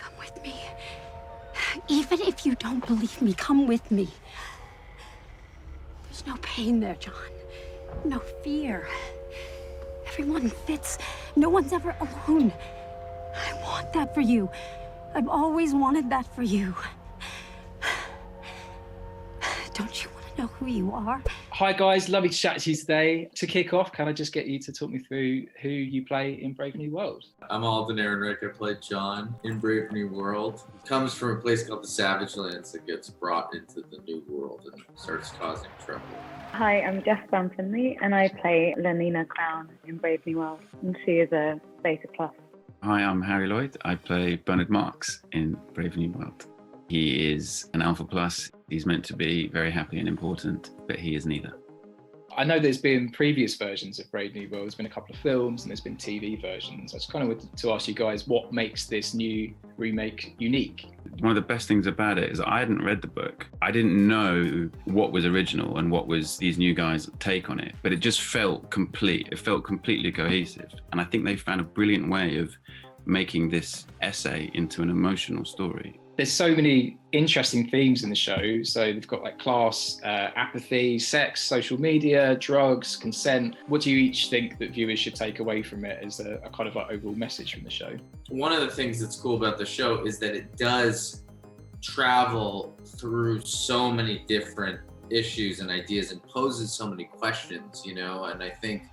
Come with me. Even if you don't believe me, come with me. There's no pain there, John. No fear. Everyone fits. No one's ever alone. I want that for you. I've always wanted that for you. Don't you want to know who you are? Hi guys, lovely to chat to you today. To kick off, can I just get you to talk me through who you play in Brave New World? I'm Alden Ehrenreich. I play John in Brave New World. He comes from a place called the Savage Lands that gets brought into the New World and starts causing trouble. Hi, I'm Jessica Brown-Findlay, and I play Lenina Crown in Brave New World, and she is a Beta Plus. Hi, I'm Harry Lloyd. I play Bernard Marks in Brave New World. He is an Alpha Plus. He's meant to be very happy and important, but he is neither. I know there's been previous versions of Brave New World. There's been a couple of films and there's been TV versions. I just kind of wanted to ask you guys what makes this new remake unique? One of the best things about it is I hadn't read the book. I didn't know what was original and what was these new guys' take on it, but it just felt complete. It felt completely cohesive. And I think they found a brilliant way of making this essay into an emotional story. There's so many interesting themes in the show. So they've got like class, apathy, sex, social media, drugs, consent. What do you each think that viewers should take away from it as a kind of like overall message from the show? One of the things that's cool about the show is that it does travel through so many different issues and ideas and poses so many questions, you know, and I think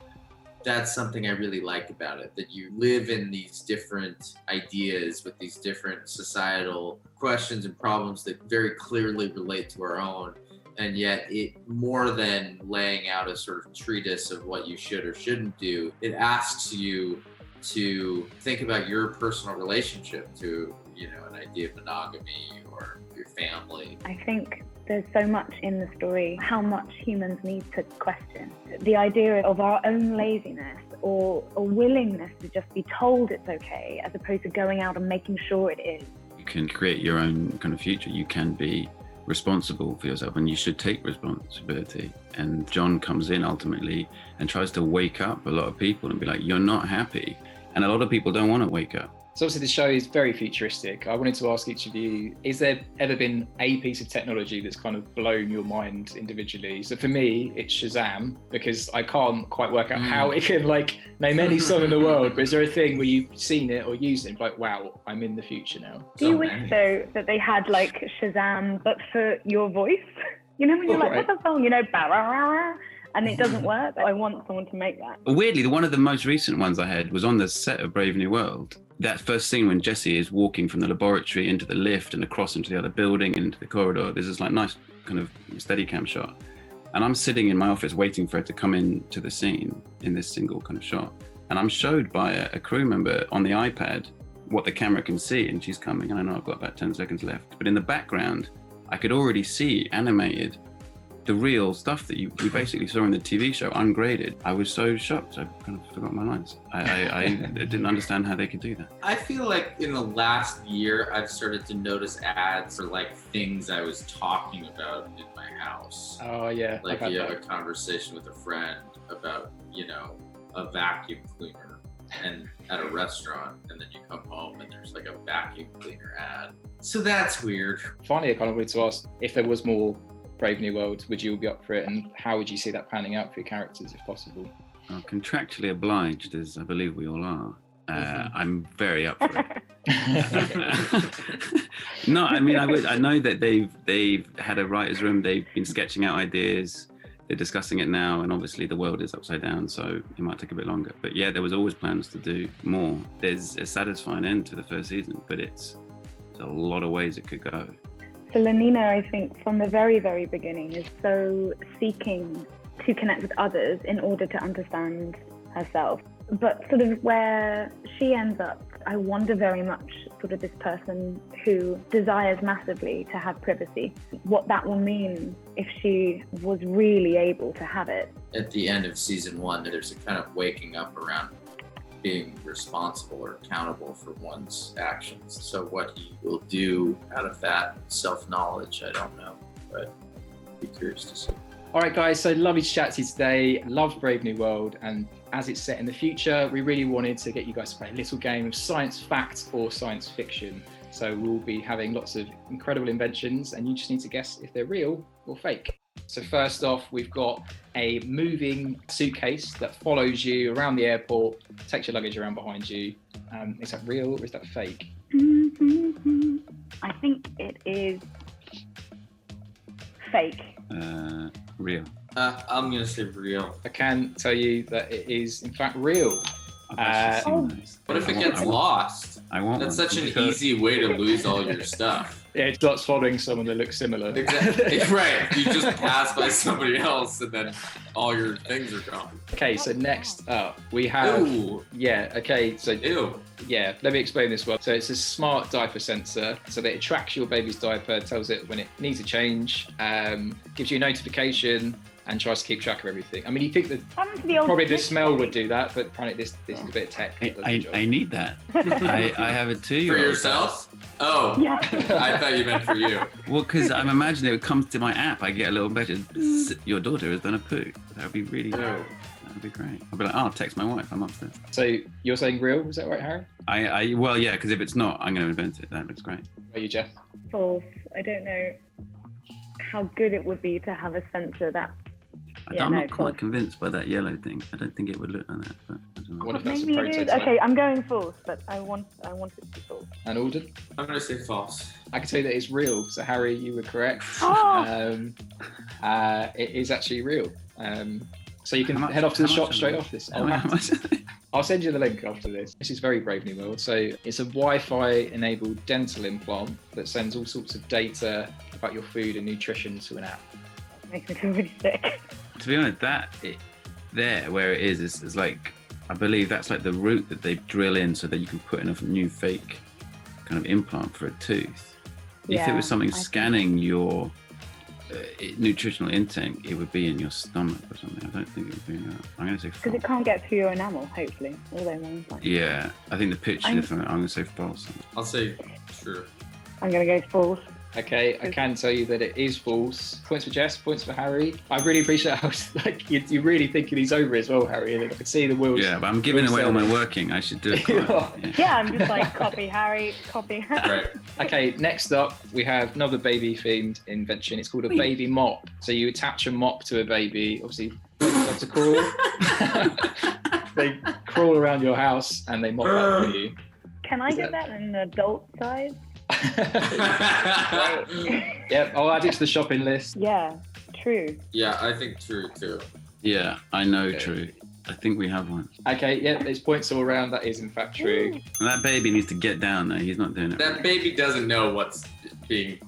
that's something I really like about it, that you live in these different ideas with these different societal questions and problems that very clearly relate to our own. And yet it, more than laying out a sort of treatise of what you should or shouldn't do, it asks you to think about your personal relationship to, you know, an idea of monogamy or your family. I think there's so much in the story, how much humans need to question. The idea of our own laziness or a willingness to just be told it's okay, as opposed to going out and making sure it is. You can create your own kind of future. You can be responsible for yourself and you should take responsibility. And John comes in ultimately and tries to wake up a lot of people and be like, you're not happy. And a lot of people don't want to wake up. So obviously the show is very futuristic. I wanted to ask each of you, is there ever been a piece of technology that's kind of blown your mind individually? So for me, it's Shazam, because I can't quite work out how it can like name any song in the world, but is there a thing where you've seen it or used it and like, wow, I'm in the future now? Do you wish though that they had like Shazam, but for your voice? You know, when you're like, what's that song? You know, and it doesn't work. I want someone to make that. Weirdly, one of the most recent ones I had was on the set of Brave New World. That first scene when Jessie is walking from the laboratory into the lift and across into the other building and into the corridor, there's this like nice kind of steady cam shot. And I'm sitting in my office waiting for her to come into the scene in this single kind of shot. And I'm showed by a crew member on the iPad what the camera can see, and she's coming, and I know I've got about 10 seconds left. But in the background, I could already see animated the real stuff that we basically saw in the TV show, ungraded. I was so shocked, I kind of forgot my lines. I didn't understand how they could do that. I feel like in the last year, I've started to notice ads for like things I was talking about in my house. Oh yeah. Like you have a conversation with a friend about, you know, a vacuum cleaner and at a restaurant, and then you come home and there's like a vacuum cleaner ad. So that's weird. Finally, I kind of wanted to ask if there was more Brave New World, would you all be up for it, and how would you see that panning out for your characters if possible? Contractually obliged, as I believe we all are. I'm very up for it. No, I mean, I know that they've had a writer's room, they've been sketching out ideas, they're discussing it now, and obviously the world is upside down, so it might take a bit longer. But yeah, there was always plans to do more. There's a satisfying end to the first season, but it's a lot of ways it could go. So Lenina, I think, from the very, very beginning, is so seeking to connect with others in order to understand herself. But sort of where she ends up, I wonder very much sort of this person who desires massively to have privacy, what that will mean if she was really able to have it. At the end of season 1, there's a kind of waking up around being responsible or accountable for one's actions. So what he will do out of that self-knowledge, I don't know, but I'd be curious to see. All right, guys, so lovely to chat to you today. Love Brave New World, and as it's set in the future, we really wanted to get you guys to play a little game of science fact or science fiction. So we'll be having lots of incredible inventions, and you just need to guess if they're real or fake. So first off, we've got a moving suitcase that follows you around the airport, takes your luggage around behind you. Is that real or is that fake? I think it is fake. Real. I'm gonna say real. I can tell you that it is in fact real. I've actually seen those. What if it gets lost? I want That's one. such an Because- easy way to lose all your stuff. Yeah, it starts following someone that looks similar. Exactly. Right. You just pass by somebody else and then all your things are gone. Okay, so next up we have. Ew. Yeah. Okay. So Ew. yeah, let me explain this one. So it's a smart diaper sensor, so that it tracks your baby's diaper, tells it when it needs a change, gives you a notification, and tries to keep track of everything. I mean, you think that Happened to the old probably the Switch smell would baby. do that, but apparently this is a bit of tech. that does the job. I need that. I have a 2-year-old. For yourself? Oh. Yeah. I thought you meant for you. Well, because I'm imagining it comes to my app, I get a little message. Your daughter has done a poo. That would be really. Ew. That would be great. I'll be like, oh, I'll text my wife. I'm upstairs. So you're saying real? Is that right, Harry? Well, yeah, because if it's not, I'm going to invent it. That looks great. Are you, Jeff? False. I don't know how good it would be to have a sensor that. I'm no, not quite false. convinced by that yellow thing. I don't think it would look like that. But I don't know. What if that's a Maybe it is. prototype? Okay, I'm going false, but I want it to be false. And Alden? I'm gonna say false. I can tell you that it's real. So Harry, you were correct. Oh! It is actually real. So you can How much- head off to the how shop much straight are off this. How much? I'll send you the link after this. This is very Brave New World. So it's a Wi-Fi enabled dental implant that sends all sorts of data about your food and nutrition to an app. Makes me feel really sick. To be honest, where it is like, I believe that's like the route that they drill in so that you can put in a new fake kind of implant for a tooth. If it Yeah, was something I think- scanning your nutritional intake, it would be in your stomach or something. I don't think it would be in that. I'm going to say Because false. it can't get through your enamel, hopefully. Although mine's like. Yeah, I think the picture I'm- different. I'm going to say false. I'll say true. I'm going to go false. Okay, I can tell you that it is false. Points for Jess, points for Harry. I really appreciate how you're really thinking these over as well, Harry. And I can see the wheels. Yeah, but I'm giving wheels away all my turning. working. I should do it. You Quite, are. yeah. Yeah, I'm just like, copy Harry, copy Harry. Right. Okay, next up we have another baby-themed invention. It's called a baby mop. So you attach a mop to a baby. Obviously, they love to crawl. They crawl around your house and they mop up for you. Can I Is get that in an adult size? Yep, I'll add it to the shopping list. Yeah, true. Yeah, I think true too. Yeah, I know. Okay. True. I think we have one. Okay, yeah, there's points all around. That is in fact true. And that baby needs to get down there. He's not doing it. That right. baby doesn't know what's being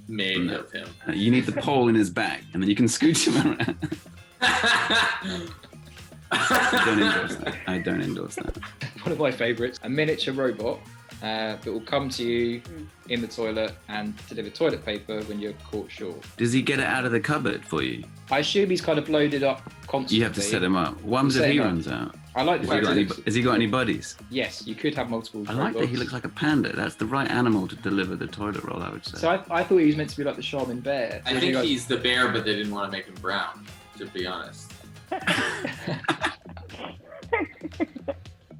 made No. of him. You need the pole in his back, and then you can scooch him around. I don't endorse that. I don't endorse that. One of my favourites, a miniature robot that will come to you in the toilet and deliver toilet paper when you're caught short. Does he get it out of the cupboard for you? I assume he's kind of loaded up constantly. You have to set him up. What happens if Set he him up. runs out? I like the Has he, fact got that any, it's- has he got any buddies? yes, you could have multiple I like that he robots. looks like a panda. That's the right animal to deliver the toilet roll, I would say. So I thought he was meant to be like the Charmin bear. I think he's the bear, but they didn't want to make him brown, to be honest.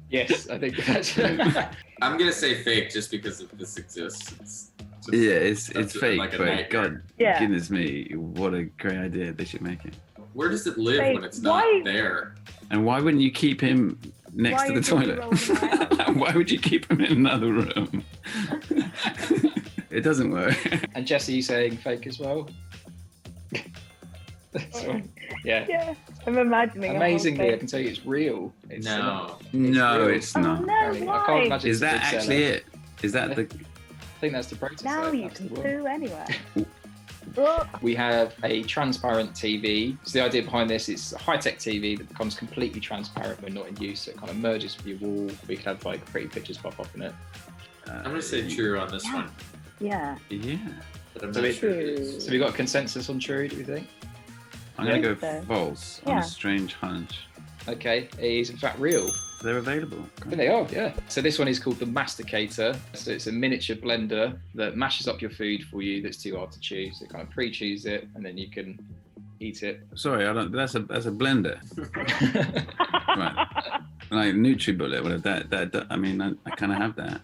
Yes, I think that's. I'm gonna say fake just because if this exists. It's just, Yeah, it's that's fake, like a but nightmare. God, Yeah. goodness me, what a great idea. They should make it. Where does it live Fake. when it's not Why- there? And why wouldn't you keep him next Why to the is he toilet? rolling around? Why would you keep him in another room? It doesn't work. And Jesse, you saying fake as well? Sorry. Yeah. Yeah, I'm imagining. a whole Amazingly, I thing. can tell you it's real. It's No. No, real. it's Oh not. no, I can't why? imagine Is it's a that big actually seller. it? Is that the? I think that's the prototype. Now you That's can the one. poo anywhere. Ugh. We have a transparent TV. So the idea behind this is a high-tech TV that becomes completely transparent when not in use. So it kind of merges with your wall. We could have like pretty pictures pop up in it. I'm gonna say true on this Yeah. one, Yeah. Yeah. but I'm So not it- sure it is. So we got a consensus on true, do we think? I'm gonna go So- false on Yeah. a strange hunch. Okay, it is in fact real. They're available. I think they are, yeah. So this one is called the MASTICATOR. So it's a miniature blender that mashes up your food for you that's too hard to chew. So it kind of pre-chews it, and then you can eat it. Sorry, I don't. That's a blender. Right. Like NutriBullet, whatever. That. I mean, I kind of have that.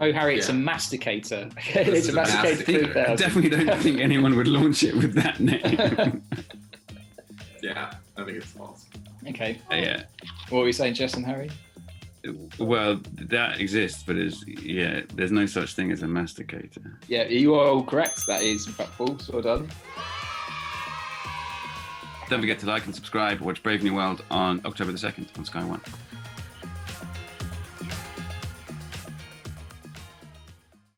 Oh, Harry, it's a Yeah. masticator. This It's a is a masticated masticator. food I thousand. definitely don't think anyone would launch it with that name. Yeah, I think it's false. Okay. Yeah. What were we saying, Jess and Harry? Well, that exists, but there's no such thing as a masticator. Yeah, you are all correct. That is, in fact, false. Well done. Don't forget to like and subscribe. Watch Brave New World on October the 2nd on Sky One.